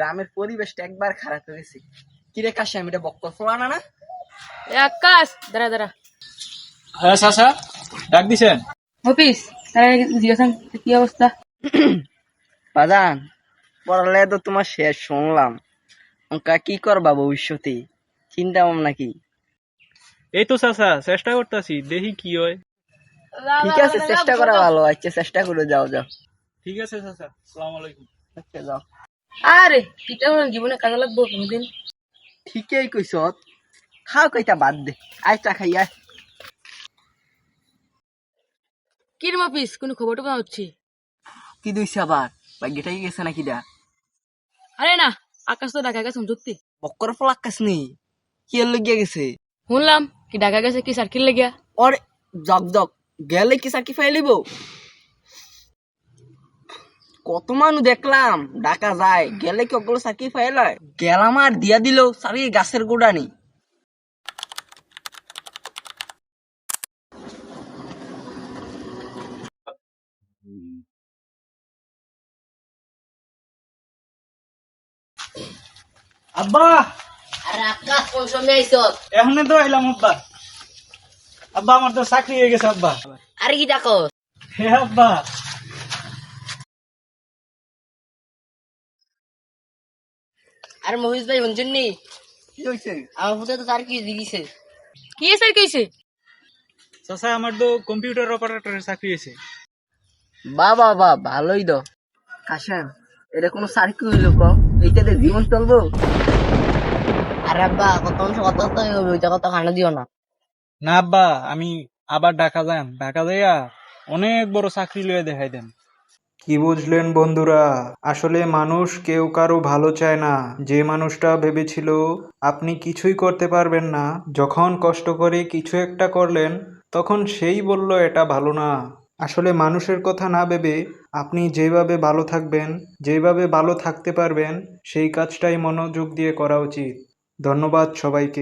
গ্রামের পরিবেশটা একবার খারাপ হয়ে গেছে। কিরে কাশিম, এটা বক্কর ফোলানা না? আকাশ দাঁড়া দাঁড়া হ্যাঁ চাচা, ডাক দিছেন? অফিস তারা জিজ্ঞাসা কি অবস্থা? বাজান, পড়ালে তো তোমার শেষ শুনলাম। অঙ্কা কি করবা ভবিষ্যতে, চিন্তা ভাবনা কি? এই তো চাচা চেষ্টা করতেছি, দেখি কি হয়। ঠিক আছে, চেষ্টা করা ভালো। আচ্ছা চেষ্টা করে যাও যাও। ঠিক আছে চাচা, আসসালামু আলাইকুম। আচ্ছা যাও। আরে এটা জীবনে কাজে লাগবো কোনদিন। ঠিকই কইছ, খাও কইটা বাদ দে, আয় চা খাই আয়। কিরম অফিস কোনো খবর টবর হচ্ছে? কি দইছে আবার, ভাগ্যটাই গেছে নাকি দা? আরে না, আকাশ তো ঢাকা গেছে সত্যি। বক্কর ফলাক্কাস নি, কি এর লইয়া গেছে? শুনলাম কি ঢাকা গেছে কি সার্কিল লেগিয়া। ওর জক জক গেলে কি সাকি ফাইলিব? কত মানুষ দেখলাম ঢাকা যায়, গেলে কি ওগুলো সাকি ফাইলায়? গেলাম আর দিয়া দিল সারি গাছের গোড়ানি। আব্বা, আরে আকাশ কোন সময় আইছো? এখন তো আইলাম আব্বা। আব্বা আমার তো চাকরি হয়ে গেছে আব্বা। আরে কি ডাকো? হে আব্বা, আরে মহিষ ভাই শুনছেন নি? কি হইছে? আমার পুতে তো স্যার কি দিছে। কি স্যার কইছে? চাচা আমার তো কম্পিউটার অপারেটরের চাকরি হয়েছে। বাবা বা ভালোই তো। কাশেম, এটা কোনো সার্কি হইল ক? এইটাতে জীবন চলবো? আরে আব্বা কত অংশ কত কত ওইটা কত খানা দিও না। না আব্বা, আমি আবার ঢাকা যাম, ঢাকা যাইয়া অনেক বড় চাকরি লইয়া দেখাই দেন। কি বুঝলেন বন্ধুরা? আসলে মানুষ কেউ কারো ভালো চায় না। যে মানুষটা ভেবেছিল আপনি কিছুই করতে পারবেন না, যখন কষ্ট করে কিছু একটা করলেন তখন সেই বলল এটা ভালো না। আসলে মানুষের কথা না ভেবে আপনি যেভাবে ভালো থাকবেন, যেভাবে ভালো থাকতে পারবেন সেই কাজটাই মনোযোগ দিয়ে করা উচিত। ধন্যবাদ সবাইকে।